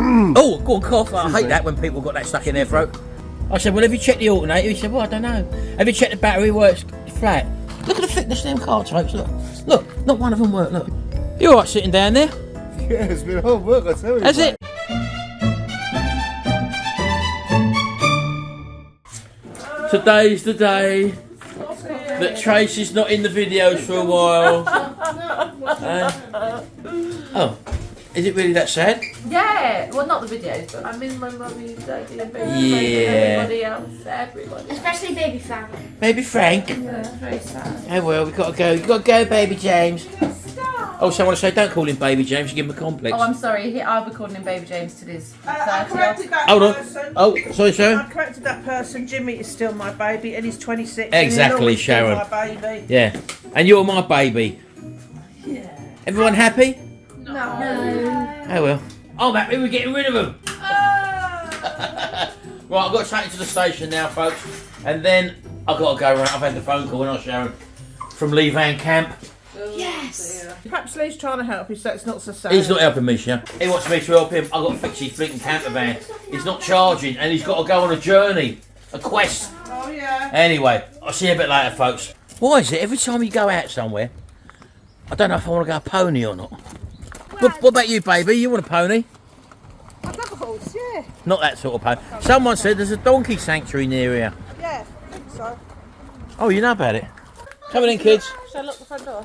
Oh, go on, cough. I hate that when people got that stuck in their throat. I said, well, have you checked the alternator? He said, well, I don't know. Have you checked the battery? Works flat. Look at the thickness of them cards, folks. Look, not one of them worked. Look. You all right sitting down there? Yeah, it's been hard work, I tell you. Has it? Today's the day that Tracy's not in the videos for a while. Oh, is it really that sad? Yeah, well, not the videos, but I'm in my mummy, daddy, and baby. Yeah. Everybody else, everybody. Especially baby Frank. Baby Frank. Yeah, it's very sad. Oh well, we've got to go. You've got to go, baby James. Stop. Oh, so I want to say, don't call him baby James. You give him a complex. Oh, I'm sorry. I'll be calling him Baby James till his 30. I corrected that Hold on. person. Oh, sorry, I Sharon. corrected that person. Jimmy is still my baby, and he's 26. Exactly, and he'll always be Sharon. My baby. Yeah, and you're my baby. Yeah. Everyone happy? No. Oh well. I'm happy we're getting rid of them. Right, I've got to take it to the station now, folks, and then I've got to go around. I've had the phone call, and Sharon, from Lee Van Camp. Yes. Perhaps Lee's trying to help you, so it's not so sad. He's not helping me, Sharon. He wants me to help him. I've got to fix his fleeting camper van. He's not charging, and he's got to go on a journey, a quest. Oh yeah. Anyway, I'll see you a bit later, folks. Why is it every time you go out somewhere, I don't know if I want to go pony or not? What about you, baby? You want a pony? I'd love a horse, yeah. Not that sort of pony. Someone said there's a donkey sanctuary near here. Yeah, I think so. Oh, you know about it? Come in, kids. Shall I lock the front door?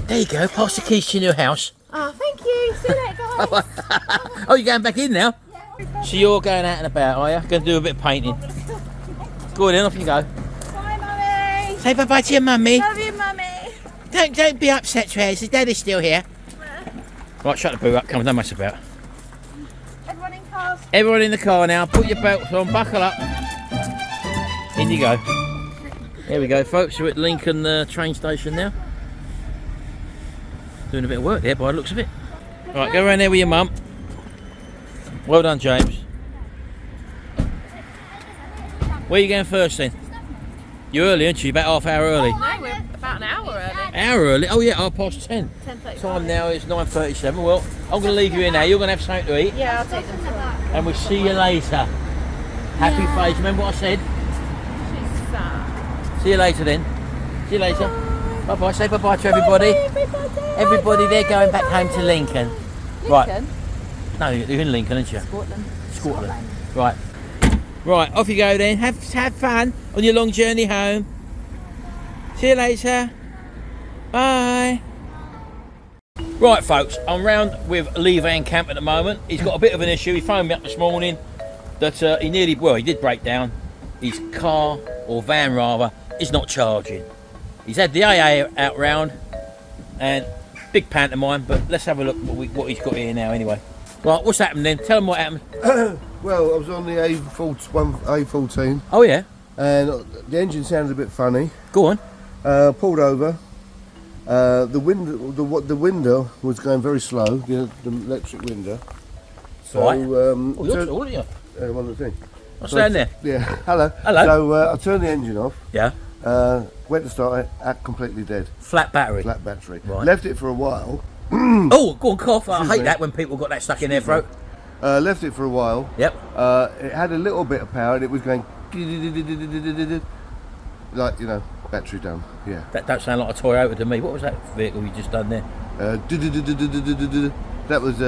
There you go. Pass the keys to your house. Oh, thank you. See you later, guys. Oh, you're going back in now? So you're going out and about, are you? Going to do a bit of painting. Go on then, off you go. Bye, Mummy. Say bye-bye to your mummy. Love you, Mummy. Don't be upset, Tracy. Daddy's still here. Right, shut the boo up. Come on, don't mess about. Everyone in cars. Everyone in the car now. Put your belts on. Buckle up. In you go. Here we go, folks. We're at Lincoln train station now. Doing a bit of work there by the looks of it. Right, go around there with your mum. Well done, James. Where are you going first then? You're early, aren't you? About half hour early. No, we're about an hour early. Hour early? Oh yeah, 10:30. 10:35. Time now is 9:37. Well, I'm going to leave you in now. You're going to have something to eat. Yeah, I'll take them. And we'll see you later. Happy face. Remember what I said? She's sad. See you later then. See you later. Bye bye. Say bye bye to everybody. Everybody, they're going back home to Lincoln. Right. Lincoln? No, you're in Lincoln, aren't you? Scotland. Scotland. Right. Right, off you go then. Have fun on your long journey home. See you later. Bye. Right, folks, I'm round with Lee Van Camp at the moment. He's got a bit of an issue. He phoned me up this morning that he did break down. His car, or van rather, is not charging. He's had the AA out round and big pantomime, but let's have a look what he's got here now anyway. Right, what's happened then? Tell him what happened. Well, I was on the A14, Oh yeah, and the engine sounded a bit funny. go on. Pulled over. The window was going very slow. The electric window. So, Right. Oh, you're turned- tall, aren't you? one of the thing. I'll stand there. Yeah. Hello. Hello. So I turned the engine off. Yeah. Went to start it. Completely dead. Flat battery. Flat battery. Right. Left it for a while. Oh, go on, cough. I Excuse hate me. that when people got that stuck in their throat. Left it for a while. Yep. It had a little bit of power and it was going like, battery done. Yeah. That don't sound like a Toyota to me. What was that vehicle you just done there? That was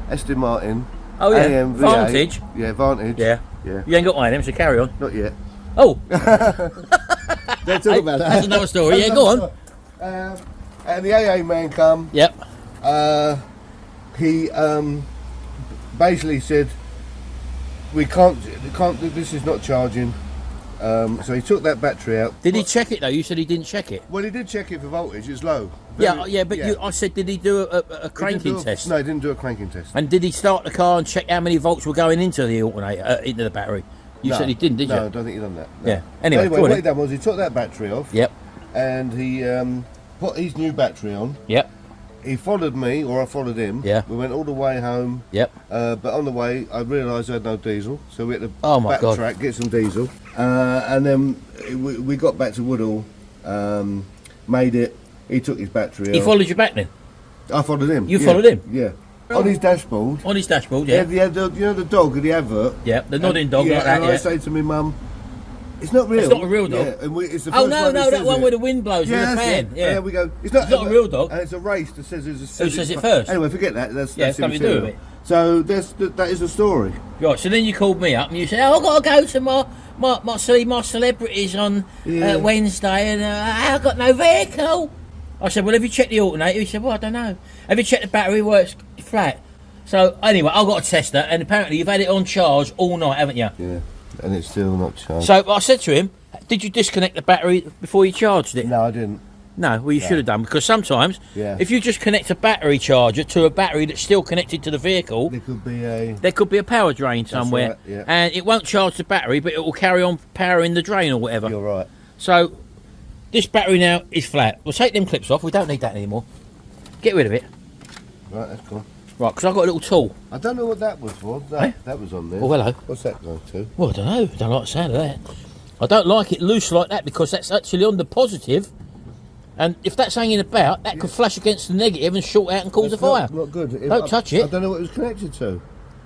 Aston Martin. Oh yeah, AM V8. Vantage. Yeah, Vantage. Yeah. Yeah. You ain't got one of them, so carry on. Not yet. Oh, Don't talk about that. that's another story. Yeah, go on. And the AA man come. Yep. He basically said, we can't. This is not charging. So he took that battery out. Did he check it though? You said he didn't check it. Well, he did check it for voltage. It's low. Yeah, but I said, did he do a cranking test? No, he didn't do a cranking test. And did he start the car and check how many volts were going into the alternator, into the battery? You No. said he didn't, did No, I you? don't think he done that. No. Yeah. Anyway, go on what then. he done was he took that battery off. Yep. And he put his new battery on. Yep. He followed me, or I followed him. Yeah. We went all the way home. Yep. But on the way, I realised I had no diesel, so we had to Oh my God. backtrack, get some diesel. And then we got back to Woodall, made it. He took his battery He off. followed you back then? I followed him. You yeah, followed him? Yeah. on his dashboard. On his dashboard, yeah. You know the dog in the advert. Yeah, the nodding dog like that. And Yeah. I say to my mum, it's not real. It's not a real dog. Yeah, and it's the Oh first no, one no, that that says one it. where the wind blows with the that's fan. it. Yeah. There we go. It's not a real dog. And it's a race that says it says it first. Anyway, forget that. That's something to do with immaterial. it. So that is the story. Right, so then you called me up and you said, "Oh, I've got to go to my celebrities on Wednesday, and I've got no vehicle." I said, "Well, have you checked the alternator?" He said, "Well, I don't know. Have you checked the battery? Well, it's flat." So anyway, I've got a tester, and apparently you've had it on charge all night, haven't you? Yeah, and it's still not charged. So I said to him, "Did you disconnect the battery before you charged it?" No, I didn't. No, well, you should have done, because sometimes Yeah. if you just connect a battery charger to a battery that's still connected to the vehicle, There could be a power drain somewhere, right, yeah. and it won't charge the battery, but it will carry on powering the drain or whatever. You're right. So this battery now is flat. We'll take them clips off. We don't need that anymore. Get rid of it. Right, that's cool. Right, because I've got a little tool. I don't know what that was for. That was on there. Oh, hello. What's that going to? Well, I don't know. I don't like the sound of that. I don't like it loose like that because that's actually on the positive. And if that's hanging about, that could flash against the negative and short out and cause a fire. Not good. Don't touch it. I don't know what it was connected to.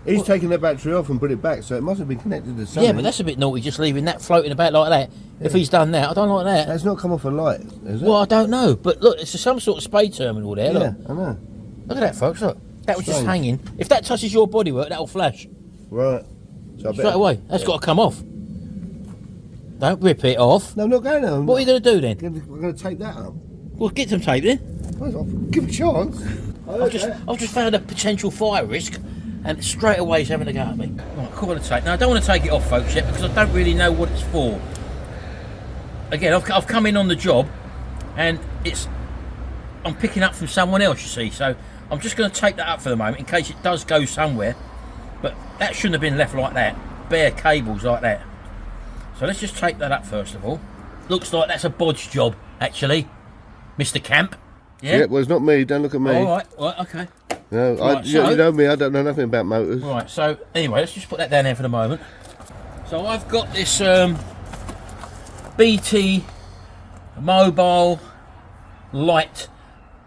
He's taken the battery off and put it back, so it must have been connected to something. Yeah, but that's a bit naughty, just leaving that floating about like that. Yeah. If he's done that, I don't like that. That's not come off a light, is it? Well, I don't know. But look, it's some sort of spade terminal there. Yeah, Look. I know. Look at that, folks. Look. That was just Strange. hanging. If that touches your bodywork, that'll flash. Right. So I Straight away. That's got to come off. Don't rip it off. No, I'm not going to. What are you going to do then? We're going to take that up. Well, get some tape then. Well, give it a chance. I've just found a potential fire risk, and straight away he's having a go at me. Right, call it a tape. Now I don't want to take it off, folks, yet because I don't really know what it's for. Again, I've come in on the job, and I'm picking up from someone else, you see. So I'm just going to take that up for the moment in case it does go somewhere. But that shouldn't have been left like that. Bare cables like that. So let's just take that up first of all. Looks like that's a bodge job, actually, Mr. Camp. Yeah. Well, it's not me. Don't look at me. All right. Okay. No, Right, you so- know me. I don't know nothing about motors. Right, so anyway, let's just put that down there for the moment. So I've got this BT mobile light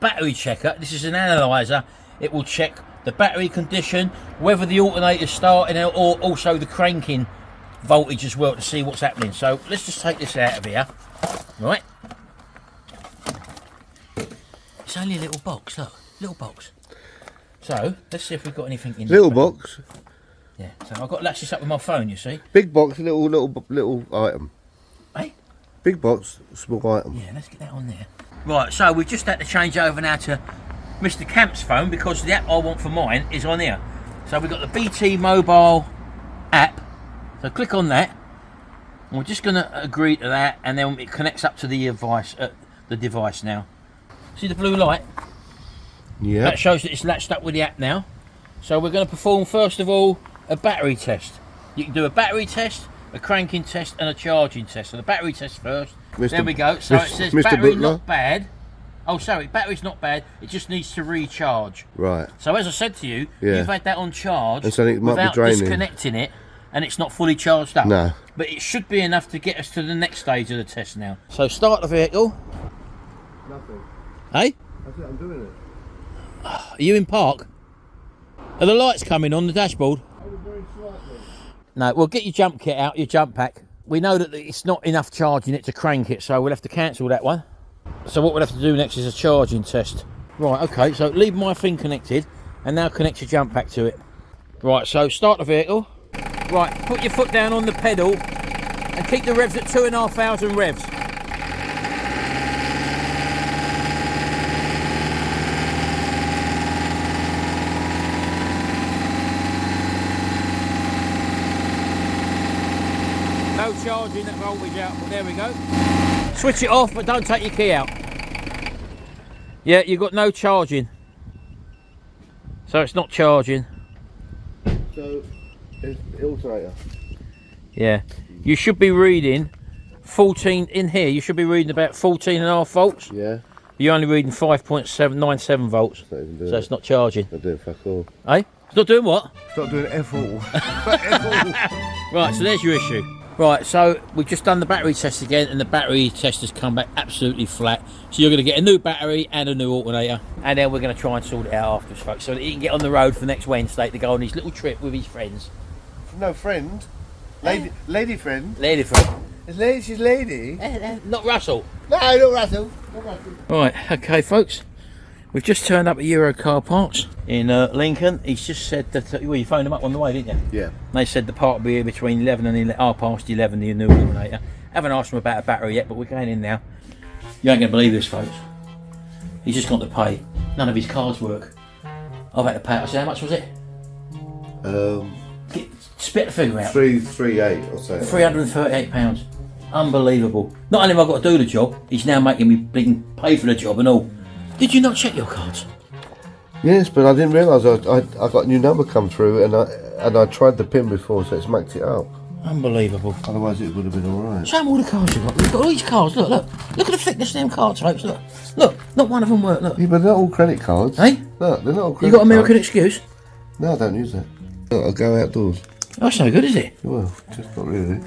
battery checker. This is an analyzer. It will check the battery condition, whether the alternator's starting or also the cranking voltage as well to see what's happening. So let's just take this out of here. Right. It's only a little box, look. Little box. So, let's see if we've got anything in Little this box, Yeah, so I've got to latch this up with my phone, you see. big box, little item. Hey? Big box, small item. Yeah, let's get that on there. Right, so we've just had to change over now to Mr. Camp's phone because the app I want for mine is on here. So we've got the BT mobile app. So click on that. And we're just going to agree to that, and then it connects up to the device now. See the blue light? Yeah. That shows that it's latched up with the app now. So we're going to perform first of all a battery test. You can do a battery test, a cranking test and a charging test. So the battery test first. There we go. So it says Mr. battery Butler. not bad. Oh sorry, battery's not bad, it just needs to recharge. Right. So as I said to you, Yeah. you've had that on charge And so it might be without draining. disconnecting it, and it's not fully charged up. No. But it should be enough to get us to the next stage of the test now. So start the vehicle. Nothing. Hey? That's it, I'm doing it. Are you in park? Are the lights coming on the dashboard? Very slightly. No, we'll get your jump kit out, your jump pack. We know that it's not enough charging it to crank it, so we'll have to cancel that one. So what we'll have to do next is a charging test. Right, okay, so leave my thing connected and now connect your jump pack to it. Right, so start the vehicle. Right, put your foot down on the pedal and keep the revs at 2,500 revs. No charging that voltage out, but there we go. Switch it off, but don't take your key out. Yeah, you've got no charging. So it's not charging. So, it's the alternator. Yeah. You should be reading 14, in here, you should be reading about 14.5 volts. Yeah. You're only reading 5.797 volts. Not even doing So it. it's not charging. Not doing fuck all. Eh? It's not doing what? Stop doing F all. F all. Right, so there's your issue. Right, so we've just done the battery test again, and the battery test has come back absolutely flat. So you're going to get a new battery and a new alternator, and then we're going to try and sort it out afterwards, folks, so that he can get on the road for next Wednesday to go on his little trip with his friends. No friend. Lady friend. Lady friend. She's lady. Not Russell. No, not Russell. Not Russell. Right, okay, folks. We've just turned up at Euro Car Parts in Lincoln. He's just said that, well, you phoned him up on the way, didn't you? Yeah. They said the part will be here between 11 and 11, the new alternator. Haven't asked him about a battery yet, but we're going in now. You ain't going to believe this, folks. He's just got to pay. None of his cards work. I've had to pay. I said, how much was it? Spit the figure out. 338 or so. £338. Unbelievable. Not only have I got to do the job, he's now making me bleeding pay for the job and all. Did you not check your cards? Yes, but I didn't realise I got a new number come through, and I tried the pin before, so it's mucked it up. Unbelievable. Otherwise, it would have been all right. Show them all the cards you've got. You've got all these cards. Look at the thickness of them cards, folks. Look, not one of them work. Look. Yeah, but they're not all credit cards. Hey? Look, they're not all credit cards. You got American excuse? No, I don't use that. Look, I'll go outdoors. That's no good, is it? Well, just not really.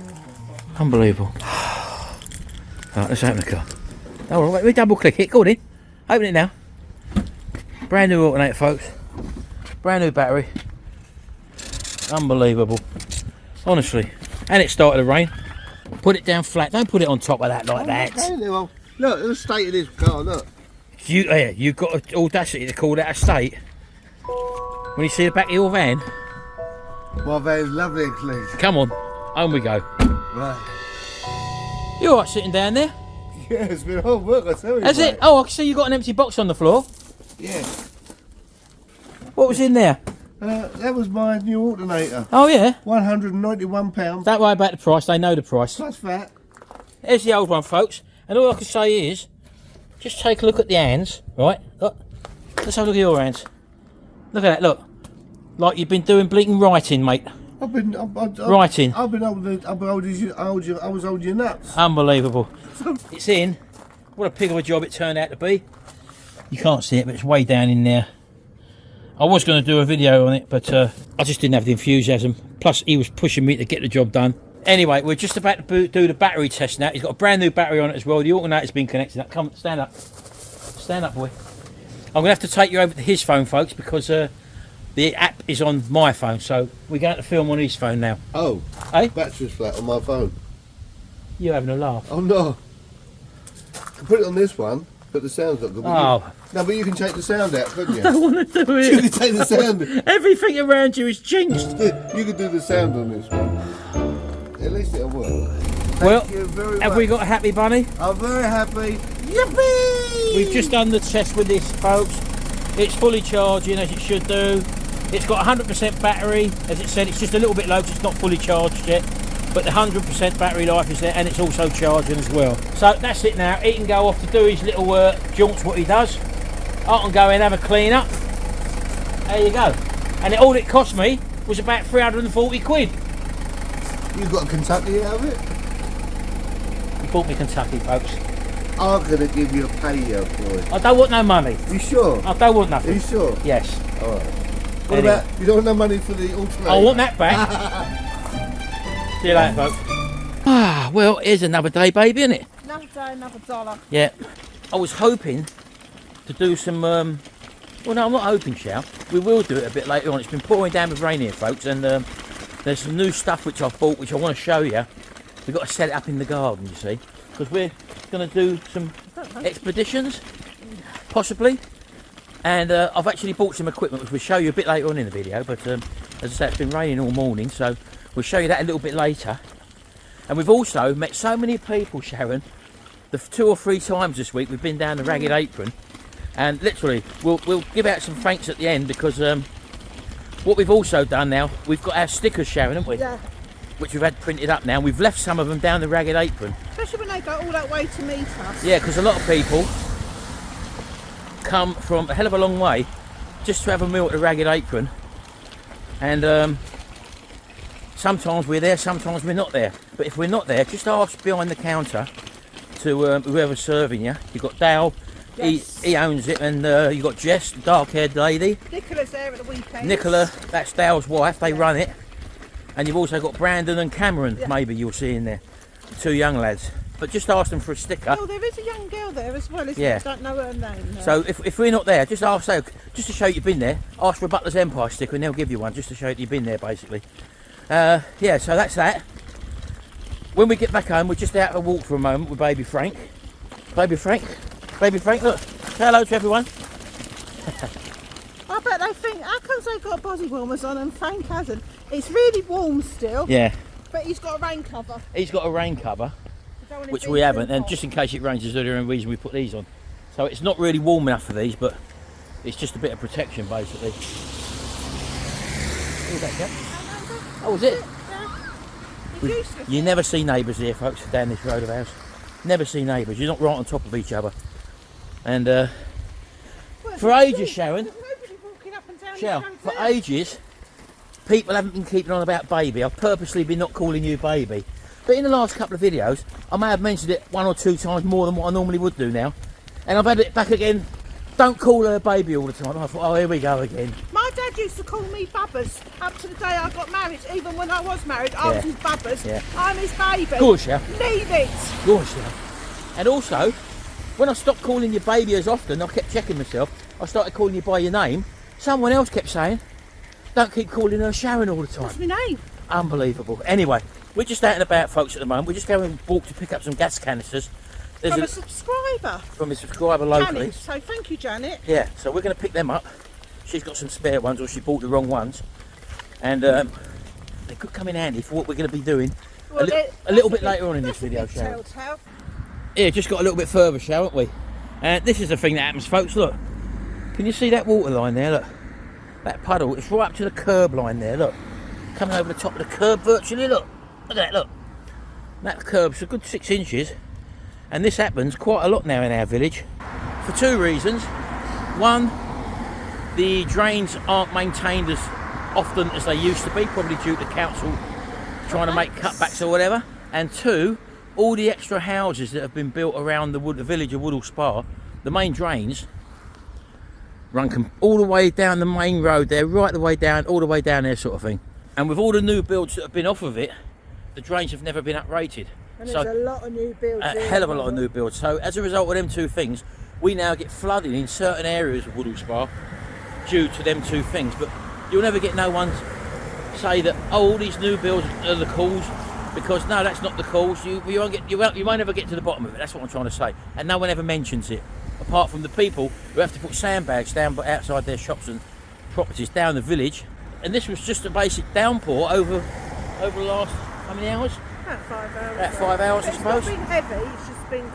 Unbelievable. Right, let's open the car. Oh, wait, we double click it. Go on in. Open it now. Brand new alternator, folks. Brand new battery. Unbelievable. Honestly. And it started to rain. Put it down flat. Don't put it on top of that like that. Well, look, the state of this car, look. You've got audacity to call that a state. When you see the back of your van. My van's lovely, actually. Come on. Home we go. Right. You alright sitting down there? Yeah, it's been hard work, I tell you. Has it? Oh, I can see you got an empty box on the floor. Yeah. What was in there? That was my new alternator. Oh yeah? £191. Don't worry about the price, they know the price. Plus that. There's the old one, folks. And all I can say is, just take a look at the hands, right? Look. Let's have a look at your hands. Look at that, look. Like you've been doing bleating writing, mate. Writing. I was old your nuts. Unbelievable. It's in. What a pig of a job it turned out to be. You can't see it, but it's way down in there. I was going to do a video on it, but I just didn't have the enthusiasm. Plus, he was pushing me to get the job done. Anyway, we're just about to do the battery test now. He's got a brand new battery on it as well. The alternator's been connected up. Come, stand up. Stand up, boy. I'm going to have to take you over to his phone, folks, because the app is on my phone. So we're going to film on his phone now. Oh. Hey? Battery's flat on my phone. You're having a laugh. Oh, no. I can put it on this one, but the sound's not good. Oh. No, but you can take the sound out, couldn't you? I don't want to do it. You can take the sound. Everything around you is jinxed. You can do the sound on this one. At least it'll work. Well, Thank you very have much. we got a happy bunny? I'm very happy. Yippee! We've just done the test with this, folks. It's fully charging as it should do. It's got 100% battery. As it said, it's just a little bit low because it's not fully charged yet. But the 100% battery life is there, and it's also charging as well. So that's it now. He can go off to do his little jaunts, what he does. I can go and have a clean up. There you go. And all it cost me was about 340 quid. You got a Kentucky out of it? He bought me Kentucky, folks. I'm gonna give you a payout for it. I don't want no money. You sure? I don't want Are nothing. you sure? Yes. Alright. What Anyway. about, you don't want no money for the alternator? I want that back. See you later, folks. Ah, well, here's another day, baby, isn't it? Another day, another dollar. Yeah. I was hoping to do some, well, no, I'm not hoping, shall. We will do it a bit later on. It's been pouring down with rain here, folks, and there's some new stuff which I've bought, which I want to show you. We've got to set it up in the garden, you see, because we're going to do some expeditions, possibly. And I've actually bought some equipment, which we'll show you a bit later on in the video, but as I said, it's been raining all morning, so we'll show you that a little bit later. And we've also met so many people, Sharon. The 2 or 3 times this week we've been down the Ragged Apron, and literally we'll give out some thanks at the end, because what we've also done now, we've got our stickers, Sharon, haven't we? Yeah. Which we've had printed up now. We've left some of them down the Ragged Apron. Especially when they go all that way to meet us. Yeah, because a lot of people come from a hell of a long way just to have a meal at the Ragged Apron, and sometimes we're there, sometimes we're not there. But if we're not there, just ask behind the counter to whoever's serving you. You've got Dale, Yes. he owns it, and you've got Jess, the dark-haired lady. Nicola's there at the weekend. Nicola, that's Dale's wife, they run it. And you've also got Brandon and Cameron, maybe you'll see in there. 2 young lads. But just ask them for a sticker. Oh, there is a young girl there as well, isn't Yeah. there? I don't know her name. No. So if we're not there, just ask, just to show you've been there, ask for a Butler's Empire sticker and they'll give you one, just to show that you've been there, basically. Yeah, so that's that. When we get back home, we're just out for a walk for a moment with baby Frank. Baby Frank, look, say hello to everyone. I bet they think, how comes they've got body warmers on and Frank hasn't? It's really warm still, Yeah, but he's got a rain cover. he's got a rain cover, You don't want it which being we too haven't, and hot. just in case it rains is the only reason we put these on. So it's not really warm enough for these, but it's just a bit of protection, basically. What was that, Jack? Oh, was it? It's useless. You never see neighbours here, folks, down this road of ours. Never see neighbours. You're not right on top of each other. And Well, for ages, Sharon, there's nobody walking up and down Shell, the road for there. ages, people haven't been keeping on about baby. I've purposely been not calling you baby. But in the last couple of videos, I may have mentioned it 1 or 2 times more than what I normally would do now. And I've had it back again. Don't call her baby all the time. I thought, oh, here we go again. My dad used to call me Bubbers up to the day I got married. Even when I was married, I was Yeah. his Bubbers. Yeah. I'm his baby. Go on, Shell. Leave it. Go on, Shell. And also, when I stopped calling you baby as often, I kept checking myself. I started calling you by your name. Someone else kept saying, don't keep calling her Sharon all the time. What's my name? Unbelievable. Anyway, we're just out and about, folks, at the moment. We're just going to walk to pick up some gas canisters. There's From a subscriber. from a subscriber locally. Janet. So thank you, Janet. Yeah, so we're going to pick them up. She's got some spare ones, or she bought the wrong ones. And they could come in handy for what we're going to be doing Well, a little bit later on in this video, That's a shall bit telltale. Yeah, just got a little bit further, shall we? And this is the thing that happens, folks. Look, can you see that water line there? Look, that puddle. It's right up to the curb line there. Look, coming over the top of the curb virtually. Look at that. Look, that curb's a good 6 inches, and this happens quite a lot now in our village for 2 reasons. One, the drains aren't maintained as often as they used to be, probably due to council trying to make cutbacks or whatever. And 2, all the extra houses that have been built around the village of Woodall Spa, the main drains run all the way down the main road there, right the way down, all the way down there, sort of thing. And with all the new builds that have been off of it, the drains have never been uprated. And there's a lot of new builds. A hell of a lot of new builds. So as a result of them 2 things, we now get flooding in certain areas of Woodall Spa due to them 2 things. But you'll never get no one say that, oh, all these new builds are the cause, because no, that's not the cause. You won't ever get to the bottom of it. That's what I'm trying to say. And no one ever mentions it, apart from the people who have to put sandbags down outside their shops and properties down the village. And this was just a basic downpour over the last, how many hours? About 5 hours. About 5 hours, I It's suppose. not been heavy, it's just been...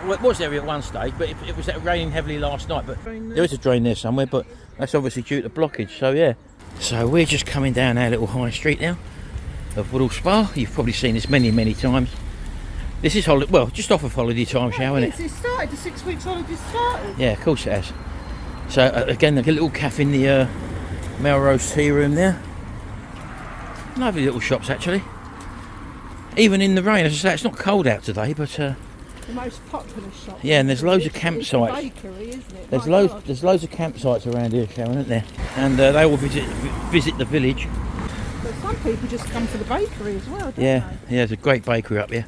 Well, it was there at one stage, but it was raining heavily last night. But there is a drain there somewhere, but that's obviously due to blockage. So yeah. So we're just coming down our little high street now of Woodall Spa. You've probably seen this many times. This is just off of holiday time, shall isn't it? It started, the 6 weeks holiday started. Yeah, of course it has. So again, like a little cafe in the Melrose tea room there. Lovely little shops actually. Even in the rain, as I say, it's not cold out today, but The most popular shop. yeah, and there's loads of It's campsites. a bakery, isn't it? There's My loads. God. There's loads of campsites around here, Sharon, isn't there? And they all visit the village. But some people just come for the bakery as well, don't Yeah, they? there's a great bakery up here,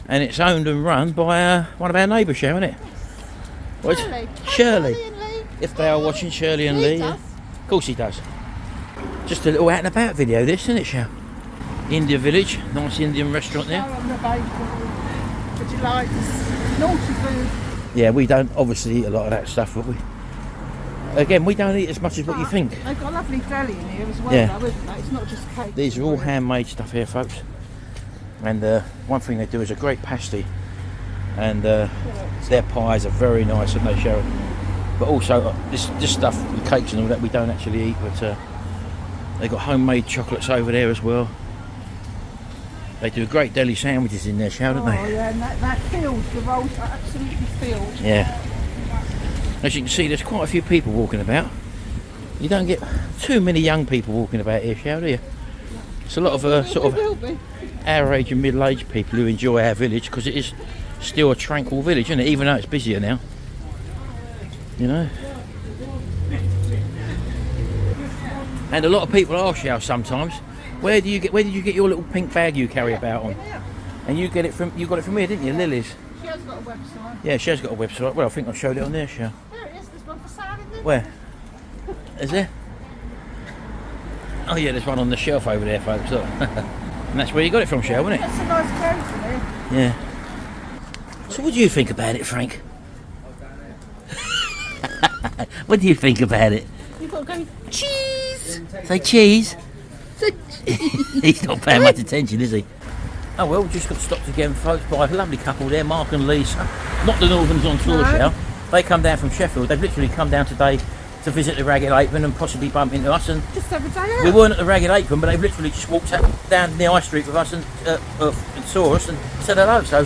and it's owned and run by one of our neighbours, Sharon, isn't it? Well, it's Shirley. Shirley. Shirley and Lee. If they are watching, Shirley and Lee. Lee Yeah. does. Of course he does. Just a little out and about video, this, isn't it, Sharon? India Village, nice Indian restaurant there. Oh, on the bakery. Would you like this naughty food? Yeah, we don't obviously eat a lot of that stuff, but again, we don't eat as much as what you But think. They've got a lovely deli in here as well, Yeah. though, isn't it? It's not just cake. These are all handmade stuff here, folks. And one thing they do is a great pasty, and their pies are very nice, aren't they, Sharon? But also this stuff, the cakes and all that, we don't actually eat. But they've got homemade chocolates over there as well. They do great deli sandwiches in there, Sharon, don't Oh, they? yeah, and that filled, the rolls are absolutely filled. Yeah. As you can see, there's quite a few people walking about. You don't get too many young people walking about here, Sharon, do you? It's a lot of sort of It will be. our age and middle-aged people who enjoy our village, because it is still a tranquil village, isn't it? Even though it's busier now, you know. And a lot of people ask you sometimes, Where did you get your little pink bag you carry about on? And you got it from here, didn't you, Lily's? She has got a website. Yeah, she has got a website. Well, I think I showed it on there, Shell. There it is. There's one for sale, isn't there? Where? Is there? Oh yeah, there's one on the shelf over there, folks. Look. And that's where you got it from, Shell, wasn't it? That's a nice coat from here. Yeah. So what do you think about it, Frank? What do you think about it? You've got to go, cheese! Say cheese. He's not paying much attention, is he? Oh well, we just got stopped again, folks, by a lovely couple there, Mark and Lisa. Not the Northerns on tour, No. Shell. They come down from Sheffield. They've literally come down today to visit the Ragged Apron and possibly bump into us. And Just have a day out. we weren't at the Ragged Apron, but they've literally just walked down the high street with us and saw us and said hello. So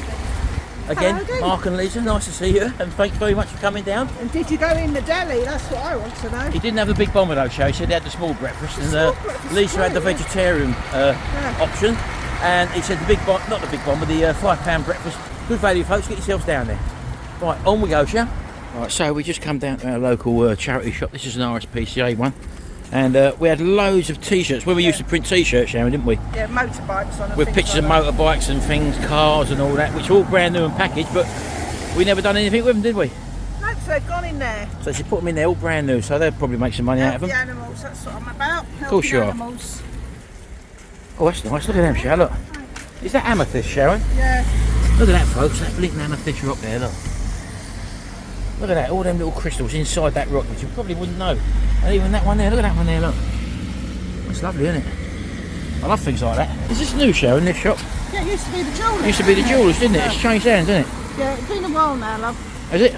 again, Hello again. Mark and Lisa, nice to see you, and thanks very much for coming down. And did you go in the deli? That's what I want to know. He didn't have a big bomber though, Show. He said he had the small breakfast, and small breakfast, Lisa had the great, yeah. vegetarian option, and he said not the big bomber, the £5 breakfast. Good value, folks. Get yourselves down there. Right, on we go, shall? Right, so we just come down to our local charity shop. This is an RSPCA one, and we had loads of T-shirts. When we used to print T-shirts, Sharon, didn't we? Yeah, motorbikes on. With pictures of motorbikes and things, cars and all that, which are all brand new and packaged, but we never done anything with them, did we? No, so they've gone in there. So she put them in there, all brand new, so they'll probably make some money out of Help them. the animals, that's what I'm about. Help course the you are. animals. Oh, that's nice. Look at them, Sharon. Look. Is that amethyst, Sharon? Yeah. Look at that, folks. That blinking amethyst rock there, look. Look at that, all them little crystals inside that rock, which you probably wouldn't know. And even that one there, look at that one there, look. That's lovely, isn't it? I love things like that. Is this new, Sharon, this shop? Yeah, it used to be the jewellery. It used to be the jewellers, didn't it? It's changed hands, hasn't it? Yeah, it's been a while now, love. Is it?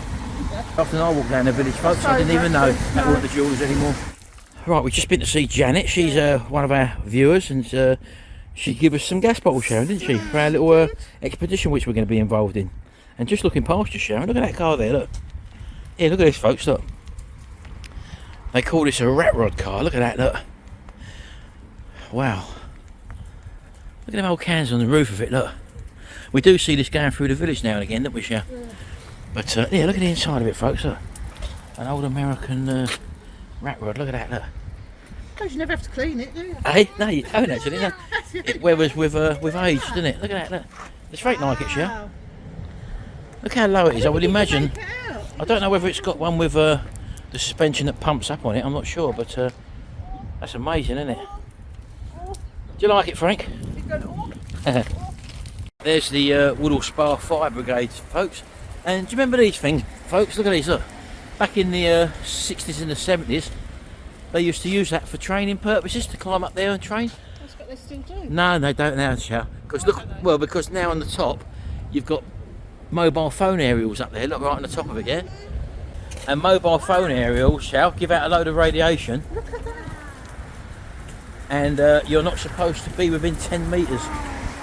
Often I walk down the village, folks. I didn't even know that weren't the jewellers anymore. Right, we've just been to see Janet. She's one of our viewers, and she gave us some gas bottles, Sharon, didn't she? For our little expedition which we're going to be involved in. And just looking past you, Sharon, look at that car there, look. Yeah, look at this, folks, look. They call this a rat rod car. Look at that, look. Wow. Look at them old cans on the roof of it, look. We do see this going through the village now and again, don't we, Sharon? Yeah. But yeah, look at the inside of it, folks, look. An old American rat rod, look at that, look. Because you never have to clean it, do you? Hey, no, you don't actually. No. It weathers with age, doesn't it? Look at that, look. It's very like it, Sharon. Wow. Look how low it is. I would Did you imagine. take it out? I don't know whether it's got one with the suspension that pumps up on it. I'm not sure, but that's amazing, isn't it? Do you like it, Frank? There's the Woodall Spa Fire Brigade, folks. And do you remember these things, folks? Look at these. Look, back in the 60s and the 70s, they used to use that for training purposes to climb up there and train. That's what they still do. No, they don't now, Shell. Because look, well, because now on the top, you've got mobile phone aerials up there. Look, right on the top of it, yeah. And mobile phone aerials, Shell, give out a load of radiation. Look at that. And you're not supposed to be within 10 metres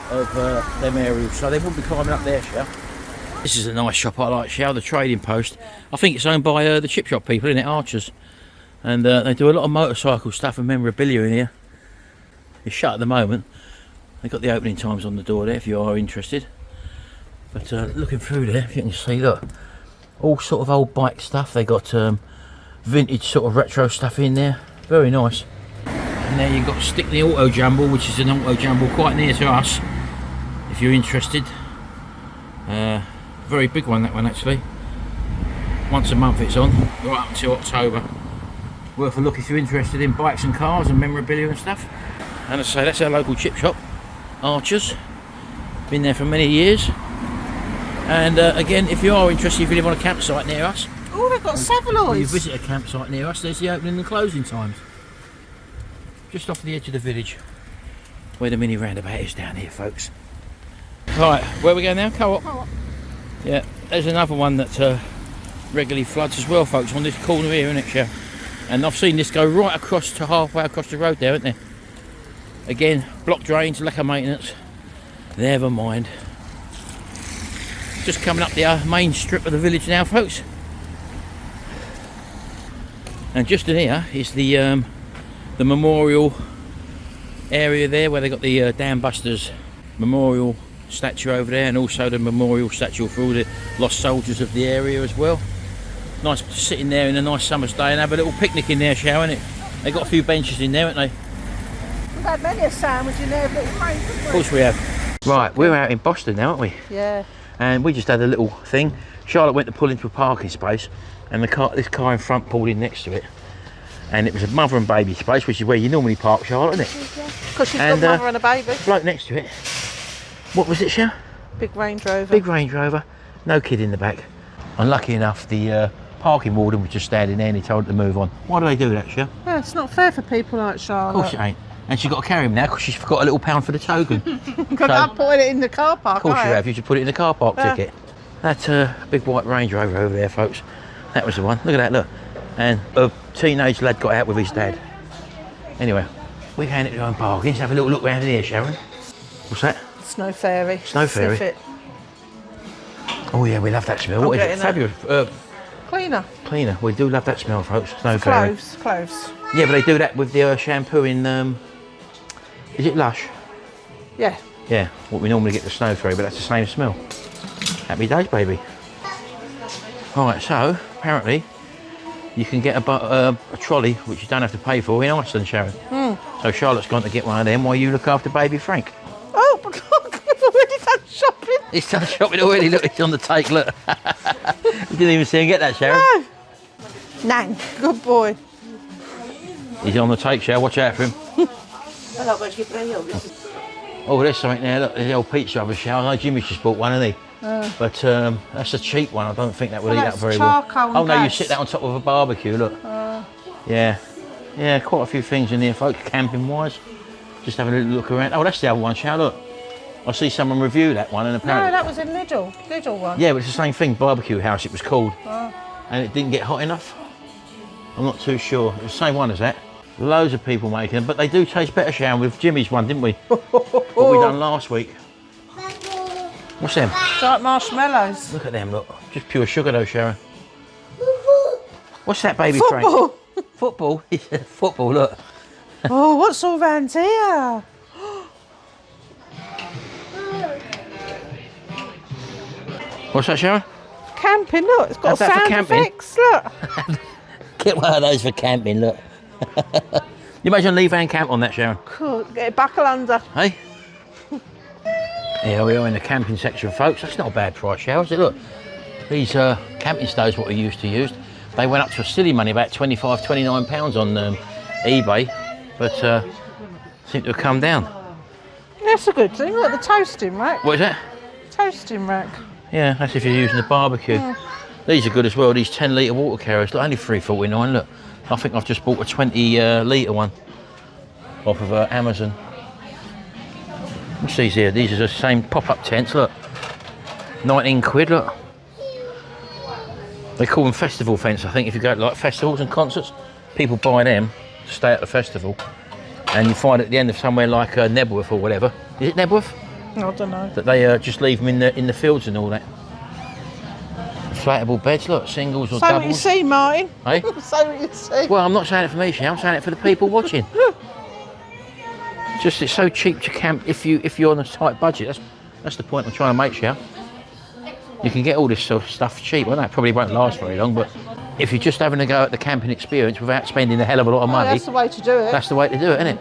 of them aerials, so they wouldn't be climbing up there, Shell. This is a nice shop I like, Shell, the Trading Post. I think it's owned by the chip shop people, isn't it, Archers? And they do a lot of motorcycle stuff and memorabilia in here. It's shut at the moment. They've got the opening times on the door there if you are interested. But looking through there, if you can see, look, all sort of old bike stuff. They got vintage sort of retro stuff in there. Very nice. And there you've got Stickney Auto Jumble, which is an auto jumble quite near to us, if you're interested. Very big one, that one actually. Once a month it's on, right up until October. Worth a look if you're interested in bikes and cars and memorabilia and stuff. And as I say, that's our local chip shop, Archers. Been there for many years. And again, if you are interested, if you live on a campsite near us, Oh, they've got or you Savaloys. visit a campsite near us, there's the opening and closing times. Just off the edge of the village, where the mini roundabout is down here, folks. Right, where we go now? Co-op. Co-op. Yeah, there's another one that regularly floods as well, folks, on this corner here, isn't it, Shell? And I've seen this go right across to halfway across the road there, isn't there? Again, block drains, lack of maintenance. Never mind. Just coming up the main strip of the village now, folks. And just in here is the memorial area there, where they got the Dam Busters memorial statue over there, and also the memorial statue for all the lost soldiers of the area as well. Nice to sit in there in a nice summer's day and have a little picnic in there, Shell, innit? They got a few benches in there, haven't they? We've had many a sandwich in there, little rain, haven't we? Of course we have. Right, we're out in Boston now, aren't we? Yeah. And we just had a little thing. Charlotte went to pull into a parking space, and this car in front pulled in next to it. And it was a mother and baby space, which is where you normally park, Charlotte, isn't it? Because she's got mother and a baby. Bloke next to it. What was it, Shell? Big Range Rover. Big Range Rover. No kid in the back. Unlucky enough, the parking warden was just standing there and he told her to move on. Why do they do that, Shell? Yeah, it's not fair for people like Charlotte. Of course it ain't. And she's got to carry him now because she's forgot a little £1 for the token. Because I put it in the car park. Of course you have. You should put it in the car park ticket. That big white Range Rover over there, folks. That was the one. Look at that, look. And a teenage lad got out with his dad. Anyway, we're going to go and parking. Let's have a little look round here, Sharon. What's that? Snow fairy. Snow fairy. Sniff it. Oh yeah, we love that smell. What is it? Fabulous. Cleaner. Cleaner. We do love that smell, folks. Snow fairy. Cloves. Yeah, but they do that with the shampoo in. Is it Lush? Yeah. Yeah. What we normally get the snow fairy, but that's the same smell. Happy days, baby. All right. So apparently, you can get a trolley which you don't have to pay for in Iceland, Sharon. So Charlotte's gone to get one of them while you look after baby Frank. Oh, but look, we've already done shopping. He's done shopping already. Look, it's on the take. Look. You didn't even see him get that, Sharon. No. Nang, good boy. He's on the take, Sharon. Watch out for him. Oh, there's something there. Look, there's the old pizza oven, Sharon. I know Jimmy's just bought one, hasn't he? But that's a cheap one. I don't think that would eat up very well. And oh no, you gas. sit that on top of a barbecue. Look. Yeah, quite a few things in here, folks. Camping wise, just having a little look around. Oh, that's the other one, Sharon. Look. I see someone review that one, and apparently. No, that was in Lidl one. Yeah, but it's the same thing. Barbecue house, it was called, and it didn't get hot enough. I'm not too sure. It's the same one as that. Loads of people making them, but they do taste better, Sharon, with Jimmy's one, didn't we? What we done last week. What's them? It's like marshmallows. Look at them, look. Just pure sugar though, Sharon. What's that, baby Football. Frank? Football? He said football, look. Oh, what's all round here? What's that, Sharon? Camping, look. It's got How's that for sound camping? effects, look. Get one of those for camping, look. You imagine leave van camp on that, Sharon? Cool. Get it buckle under. Hey? Here we are in the camping section, folks. That's not a bad price, Sharon, is it? Look. These camping stoves, what we used to use, they went up to a silly money, about £25, £29 on eBay, but seem to have come down. That's a good thing. Look, the toasting rack. What is that? Toasting rack. Yeah, that's if you're using the barbecue. These are good as well, these 10 litre water carriers. Look, only £3.49, look. I think I've just bought a 20 litre one off of Amazon. What's these here? These are the same pop-up tents, look. 19 quid, look. They call them festival tents, I think, if you go to like festivals and concerts. People buy them to stay at the festival. And you find at the end of somewhere like Nebworth or whatever. Is it Nebworth? I don't know. That they just leave them in the fields and all that. Inflatable beds, look, singles or Say doubles. what you see, Martin. Hey? Say what you see. Well, I'm not saying it for me, Shane. I'm saying it for the people watching. Just it's so cheap to camp if you're on a tight budget. That's the point I'm trying to make, Shane. You can get all this sort of stuff cheap. Well, that probably won't last very long, but if you're just having a go at the camping experience without spending a hell of a lot of money, That's the way to do it. that's the way to do it, isn't it?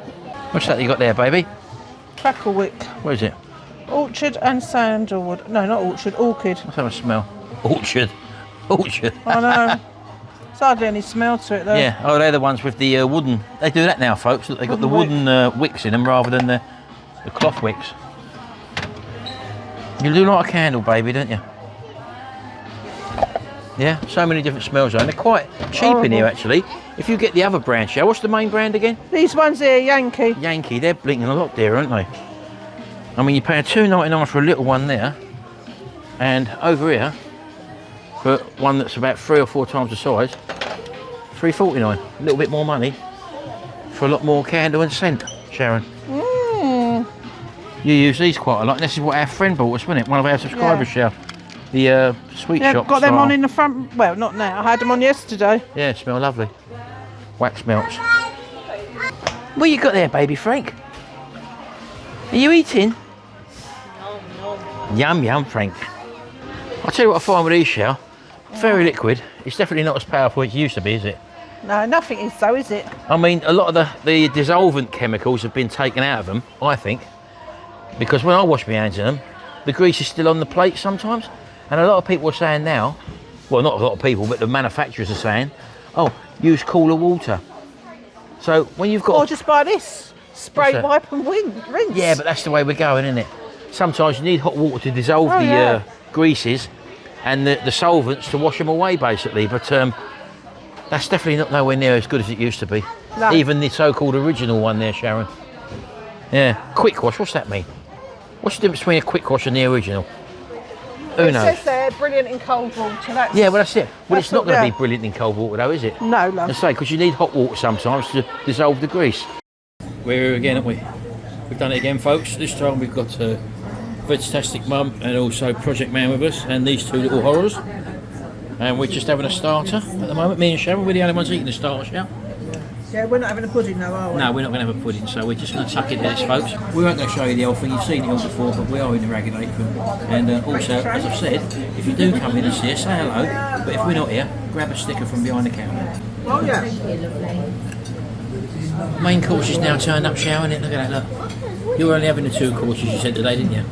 What's that you got there, baby? Cracklewick. Where is it? Orchard and sandalwood. No, not orchard. Orchid. Let's have a smell. Orchard. Orchard. I know. There's hardly any smell to it though. Yeah, oh, they're the ones with the wooden. They do that now, folks. Look, they've got the wooden wicks in them rather than the cloth wicks. You do like a candle, baby, don't you? Yeah, so many different smells, and they're quite cheap in here actually. If you get the other brand, Shell, what's the main brand again? These ones here, Yankee. Yankee. They're blinking a lot dear, aren't they? I mean, you're paying £2.99 for a little one there, and over here, for one that's about 3 or 4 times the size, £3.49. A little bit more money for a lot more candle and scent, Sharon. You use these quite a lot. This is what our friend bought us, wasn't it? One of our subscribers, Shell. The sweet shop. Got them style. on in the front. Well, not now. I had them on yesterday. Yeah, smell lovely. Wax melts. What you got there, baby Frank? Are you eating? Yum, yum, Frank. I'll tell you what I find with these, Shell. Very liquid. It's definitely not as powerful as it used to be, is it? No, nothing is though, is it? I mean, a lot of the dissolvent chemicals have been taken out of them, I think, because when I wash my hands in them, the grease is still on the plate sometimes. And a lot of people are saying now, well, not a lot of people, but the manufacturers are saying, oh, use cooler water. So when you've got... Or just buy this, spray, wipe and rinse. Yeah, but that's the way we're going, isn't it? Sometimes you need hot water to dissolve the greases and the solvents to wash them away, basically. But that's definitely not nowhere near as good as it used to be. No. Even the so-called original one there, Sharon. Yeah, quick wash, what's that mean? What's the difference between a quick wash and the original? Who knows? It says there, brilliant in cold water. Yeah, well, that's it. Well, it's not going to yeah. be brilliant in cold water, though, is it? No, love. I say, because you need hot water sometimes to dissolve the grease. We're here again, haven't we? We've done it again, folks. This time we've got Vegetastic Mum and also Project Man with us, and these two little horrors. And we're just having a starter at the moment. Me and Sharon, we're the only ones eating the starter, Sharon. Yeah, we're not having a pudding though, are we? No, we're not going to have a pudding, so we're just going to tuck into this, folks. We won't go show you the whole thing, you've seen it all before, but we are in the Ragged Apron. And also, as I've said, if you do come in and see us, say hello, but if we're not here, grab a sticker from behind the counter. Oh, yeah. Main course is now turned up, Sharon, look at that, look. You were only having the 2 courses you said today, didn't you?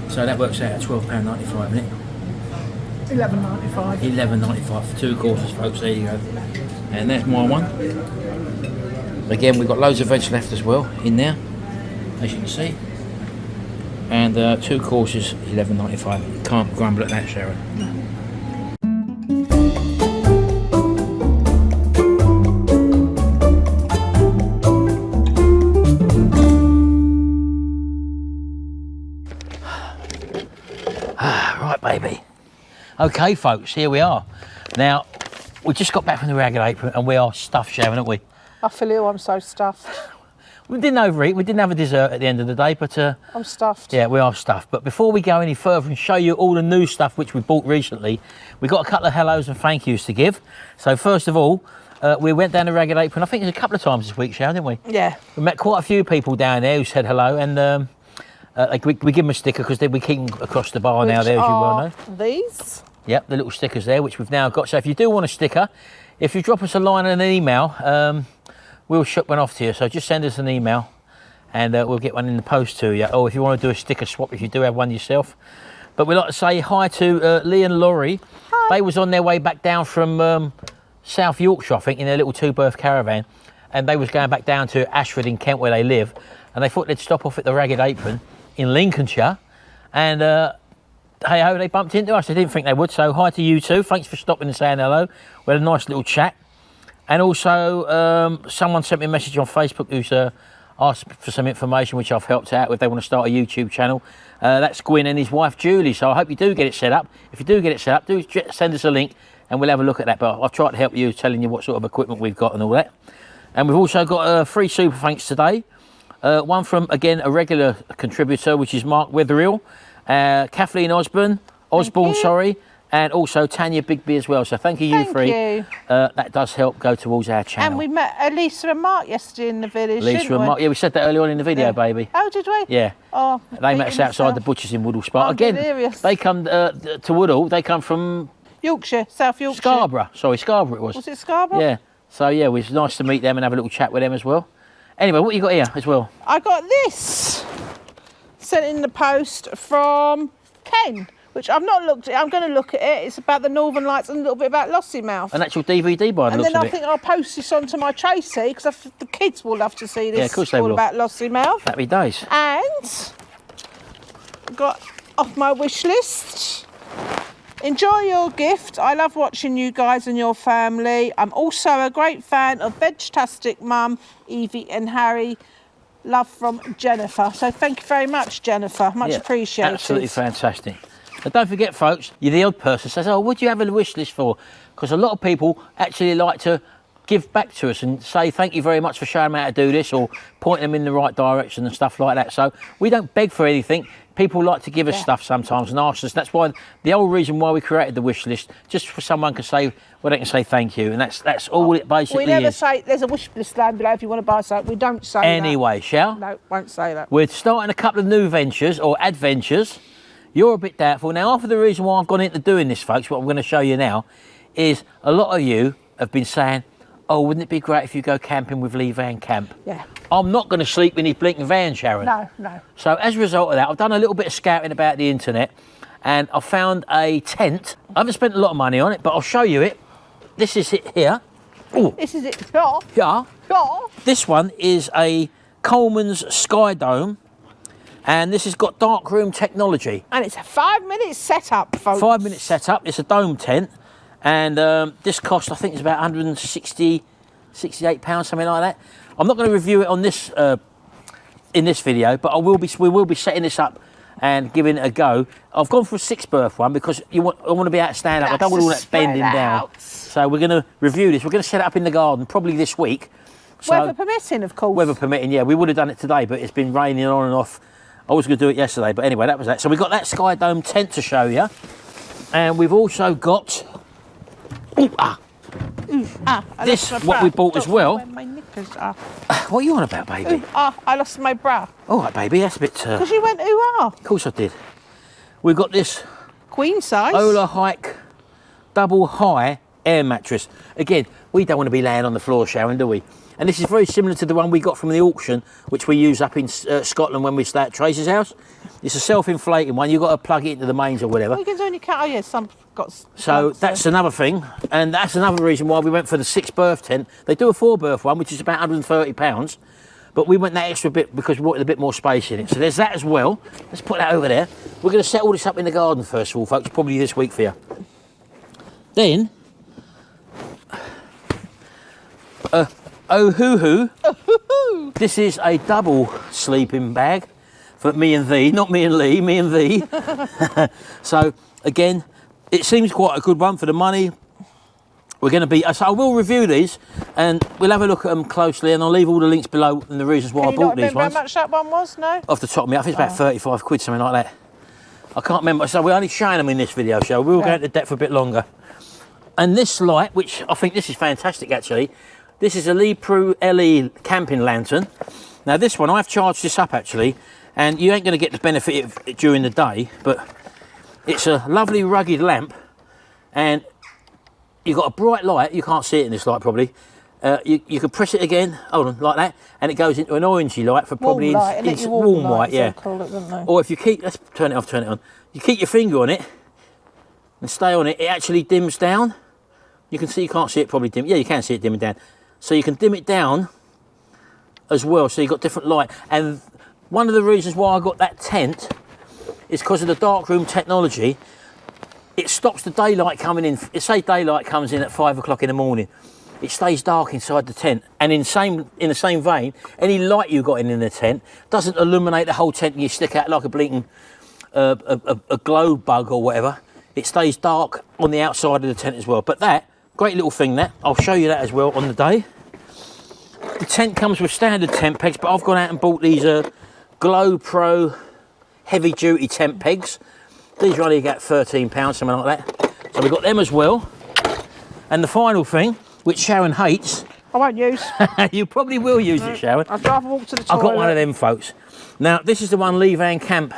So that works out at £12.95, isn't it? £11.95. £11.95 for 2 courses, folks, there you go. And there's my one. Again, we've got loads of veg left as well in there, as you can see. And 2 courses, £11.95. Can't grumble at that, Sharon. Right, baby. Okay, folks, here we are. Now, we just got back from the Ragged Apron and we are stuffed, Sharon, aren't we? I feel ill, I'm so stuffed. We didn't overeat, we didn't have a dessert at the end of the day, but... I'm stuffed. Yeah, we are stuffed. But before we go any further and show you all the new stuff which we bought recently, we've got a couple of hellos and thank yous to give. So first of all, we went down the Ragged Apron, I think it was a couple of times this week, Sharon, didn't we? Yeah. We met quite a few people down there who said hello, and we give them a sticker because we keep them across the bar now there, as you well know. These? Yep, the little stickers there, which we've now got. So if you do want a sticker, if you drop us a line and an email, we'll ship one off to you. So just send us an email and we'll get one in the post to you. Or if you want to do a sticker swap, if you do have one yourself. But we'd like to say hi to Lee and Laurie. Hi. They was on their way back down from South Yorkshire, I think, in their little 2-berth caravan. And they was going back down to Ashford in Kent, where they live. And they thought they'd stop off at the Ragged Apron in Lincolnshire. And hey ho, they bumped into us. I didn't think they would. So hi to you two. Thanks for stopping and saying hello. We had a nice little chat. And also, someone sent me a message on Facebook who's asked for some information, which I've helped out with. They want to start a YouTube channel. That's Gwyn and his wife, Julie. So I hope you do get it set up. If you do get it set up, do send us a link and we'll have a look at that. But I've tried to help you, telling you what sort of equipment we've got and all that. And we've also got 3 super thanks today. One from, again, a regular contributor, which is Mark Wetherill, Kathleen Osborne, sorry, and also Tanya Bigby as well. So thank you, Thank three. you. That does help go towards our channel. And we met Elisa and Mark yesterday in the village, Lisa didn't and we? Mark, yeah, we said that earlier on in the video, Yeah. baby. Oh, did we? Yeah. Oh, They met us outside the butchers in Woodall Spa. I'm Again, delirious. they come to Woodall, they come from Yorkshire, South Yorkshire. Scarborough. Sorry, Scarborough it was. Was it Scarborough? Yeah. So, yeah, it was nice to meet them and have a little chat with them as well. Anyway, what you got here as well? I got this sent in the post from Ken, which I've not looked at. I'm going to look at it. It's about the Northern Lights and a little bit about Lossiemouth. An actual DVD by the And looks then of I it. think I'll post this onto my Tracy because the kids will love to see this. Yeah, of course they all will. about Lossiemouth. Happy days. And got off my wish list. Enjoy your gift. I love watching you guys and your family. I'm also a great fan of Vegetastic Mum, Evie and Harry. Love from Jennifer. So thank you very much, Jennifer. Much appreciated. Absolutely fantastic. And don't forget, folks, you're the odd person who says, oh, what do you have a wish list for? Because a lot of people actually like to give back to us and say thank you very much for showing them how to do this or point them in the right direction and stuff like that. So we don't beg for anything. People like to give us stuff sometimes and ask us. That's why the whole reason why we created the wish list, just for someone to say, well, they can say thank you, and that's all it basically is. We never say there's a wish list down below if you want to buy something. We don't say anyway, shall? that. No, won't say that. We're starting a couple of new ventures or adventures. You're a bit doubtful. Now, after the reason why I've gone into doing this, folks, what I'm going to show you now, is a lot of you have been saying, Oh, wouldn't it be great if you go camping with Lee Van Camp? Yeah. I'm not going to sleep in his blinking van, Sharon. No, no. So as a result of that, I've done a little bit of scouting about the internet, and I found a tent. I haven't spent a lot of money on it, but I'll show you it. This is it here. Oh, This is it. Yeah. yeah. Yeah. This one is a Coleman's Sky Dome, and this has got dark room technology. And it's a 5-minute setup, folks. 5-minute setup. It's a dome tent, and this cost, I think, it's about 160, 68 pounds, something like that. I'm not going to review it on this in this video, but we will be setting this up and giving it a go. I've gone for a 6 berth one because I want to be able to stand up. I don't want all that bending down. So we're going to review this. We're going to set it up in the garden probably this week. So, Weather permitting, of course. weather permitting, yeah. We would have done it today, but it's been raining on and off. I was going to do it yesterday, but anyway, that was that. So we've got that Sky Dome tent to show you, and we've also got this, what we bought as well. Where my knickers are. What are you on about, baby? I lost my bra. All right, baby, that's a bit. Because you went ooh-ah. Of course I did. We've got this Queen size. Ola Hike double high air mattress. Again, we don't want to be laying on the floor, Sharon, do we? And this is very similar to the one we got from the auction, which we use up in Scotland when we stay at Tracy's house. It's a self-inflating one. You've got to plug it into the mains or whatever. You can do any cat. Oh yeah, some got. So that's another thing, and that's another reason why we went for the 6 berth tent. They do a 4 berth one, which is about £130, but we went that extra bit because we wanted a bit more space in it. So there's that as well. Let's put that over there. We're going to set all this up in the garden first of all, folks, probably this week for you. Then, oh hoo hoo. This is a double sleeping bag for me and thee, not me and Lee, me and thee. So again, it seems quite a good one for the money. We're going to be, so I will review these and we'll have a look at them closely, and I'll leave all the links below and the reasons why I bought these ones. How much that one was? No. Off the top of me, I think it's about 35 quid, something like that. I can't remember, so we're only showing them in this video, so we'll go into depth a bit longer. And this light, which I think this is fantastic actually, this is a Lee Prue LE camping lantern. Now this one, I've charged this up actually, and you ain't going to get the benefit of it during the day, but it's a lovely rugged lamp, and you've got a bright light. You can't see it in this light probably. You can press it again, hold on, like that, and it goes into an orangey light for probably warm white, yeah. Or if you keep, let's turn it off, turn it on. You keep your finger on it and stay on it, it actually dims down. You can see, you can't see it probably dim. Yeah, you can see it dimming down. So you can dim it down as well, so you've got different light. And one of the reasons why I got that tent is because of the darkroom technology. It stops the daylight coming in. Say daylight comes in at 5 o'clock in the morning, it stays dark inside the tent. And in the same vein, any light you got in the tent doesn't illuminate the whole tent and you stick out like a blinking a glow bug or whatever. It stays dark on the outside of the tent as well. But that, great little thing that, I'll show you that as well on the day. The tent comes with standard tent pegs, but I've gone out and bought these Glow Pro heavy duty tent pegs. These are only about £13, something like that. So we've got them as well. And the final thing, which Sharon hates. I won't use. You probably will use it, Sharon. I'd rather walk to the toilet. I've got one of them, folks. Now, this is the one Lee Van Camp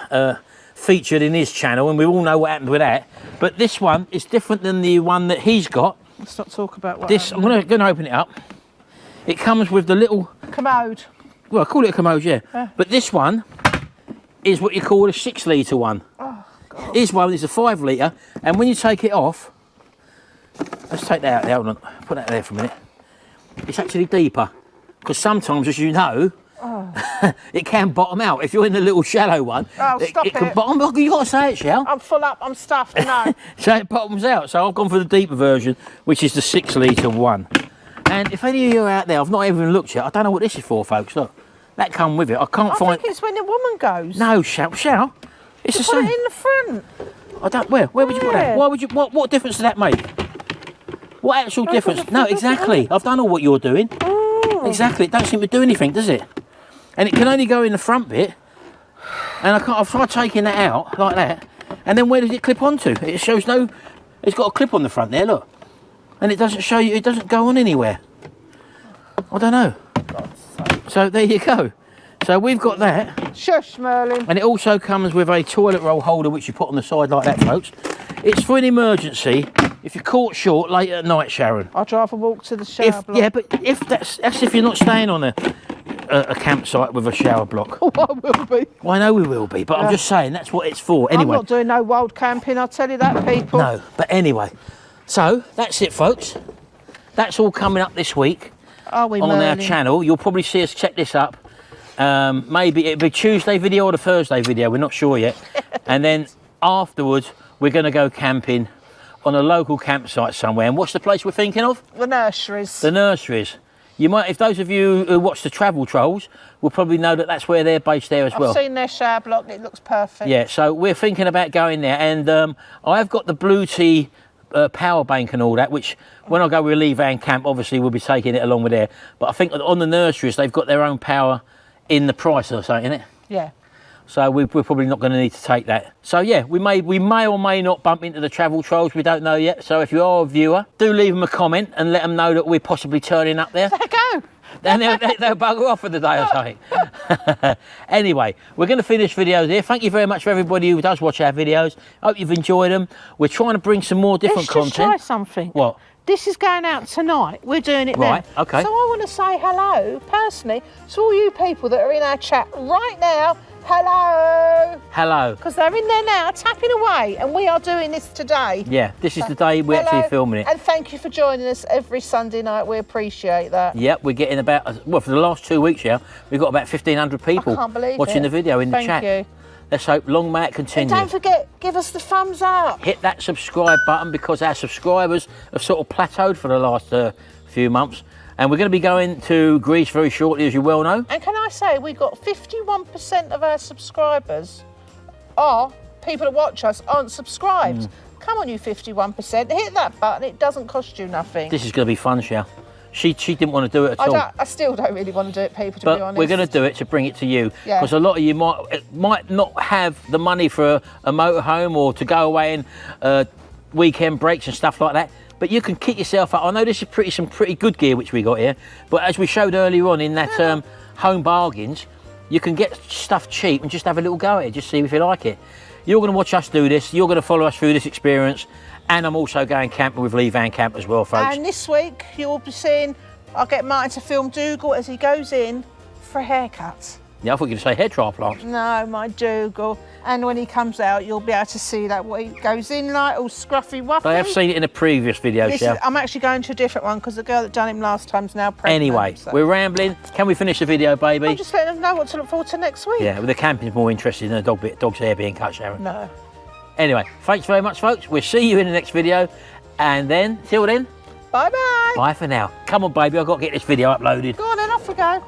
featured in his channel, and we all know what happened with that. But this one is different than the one that he's got. Let's not talk about what this. I'm going to open it up. It comes with the little commode. Well, I call it a commode, yeah. But this one is what you call a 6 litre one. Oh, God. His one is a 5 litre, and when you take it off, let's take that out there. Hold on, put that there for a minute. It's actually deeper, because sometimes, as you know, it can bottom out. If you're in the little shallow one, it can bottom. You got to say it, Shell. I'm full up. I'm stuffed. No. So it bottoms out. So I've gone for the deeper version, which is the 6 litre one. And if any of you are out there, I've not even looked yet. I don't know what this is for, folks. Look, that come with it. I can't find. I think it's when the woman goes. No, Shell. It's the same. Put it in the front. I don't. Where would you put that? Why would you? What difference does that make? What actual difference? No, exactly. I've done all what you're doing. Oh. Exactly. It don't seem to do anything, does it? And it can only go in the front bit. And I've tried taking that out like that. And then where does it clip onto? It shows no. It's got a clip on the front there. Look. And it doesn't show you. It doesn't go on anywhere. I don't know. So there you go. So we've got that. Shush, Merlin. And it also comes with a toilet roll holder, which you put on the side like that, folks. It's for an emergency. If you're caught short late at night, Sharon. I'd rather walk to the shower block. Yeah, but if that's if you're not staying on a campsite with a shower block. Oh, I will be. Well, I know we will be, but I'm just saying that's what it's for. Anyway. I'm not doing no wild camping, I'll tell you that, people. No, but anyway. So, that's it, folks. That's all coming up this week On our channel. You'll probably see us check this up. Maybe it'll be Tuesday video or the Thursday video. We're not sure yet. And then afterwards, we're going to go camping on a local campsite somewhere. And what's the place we're thinking of? The nurseries. The nurseries. You might, if those of you who watch the Travel Trolls, will probably know that that's where they're based there as well. I've seen their shower block, it looks perfect. Yeah, so we're thinking about going there. And I've got the Blue Tea power bank and all that, which when I go with Lee Van Camp, obviously we'll be taking it along with there. But I think on the nurseries, they've got their own power in the price or something, innit? Yeah. So we're probably not going to need to take that. So yeah, we may or may not bump into the Travel Trolls. We don't know yet. So if you are a viewer, do leave them a comment and let them know that we're possibly turning up there. There you go. Then they'll bugger off for the day or something. Anyway, we're going to finish videos here. Thank you very much for everybody who does watch our videos. Hope you've enjoyed them. We're trying to bring some more different content. Let's just try something. What? This is going out tonight. We're doing it Right, now. okay. So I want to say hello, personally, to all you people that are in our chat right now. Hello. Hello. Because they're in there now, tapping away, and we are doing this today. Yeah, this is the day we're actually filming it. And thank you for joining us every Sunday night. We appreciate that. Yep, we're getting about, well, for the last 2 weeks now, we've got about 1,500 people watching the video in the chat. Thank you. Let's hope long may it continue. And don't forget, give us the thumbs up. Hit that subscribe button because our subscribers have sort of plateaued for the last few months. And we're going to be going to Greece very shortly, as you well know. And can I say, we got 51% of our subscribers are people that watch us aren't subscribed. Come on, you 51%, hit that button. It doesn't cost you nothing. This is going to be fun, Shell. She didn't want to do it at all. I still don't really want to do it, people, to be honest. But we're going to do it to bring it to you. Yeah. Because a lot of you might not have the money for a motorhome or to go away and weekend breaks and stuff like that. But you can kit yourself up. I know this is some pretty good gear which we got here. But as we showed earlier on in that home bargains, you can get stuff cheap and just have a little go at it. Just see if you like it. You're going to watch us do this. You're going to follow us through this experience. And I'm also going camping with Lee Van Camp as well, folks. And this week, you'll be seeing, I'll get Martin to film Dougal as he goes in for a haircut. Yeah, I thought you were going to say hair transplant. No, my Dougal. And when he comes out, you'll be able to see that what he goes in like, all scruffy wuffy. I have seen it in a previous video, Shell. I'm actually going to a different one because the girl that done him last time's now pregnant. Anyway, we're rambling. Can we finish the video, baby? I'm just letting them know what to look forward to next week. Yeah, well, the camping's more interesting than a dog's hair being cut, Sharon. No. Anyway, thanks very much, folks. We'll see you in the next video. And then, till then, Bye-bye. bye for now. Come on, baby, I've got to get this video uploaded. Go on then, off we go.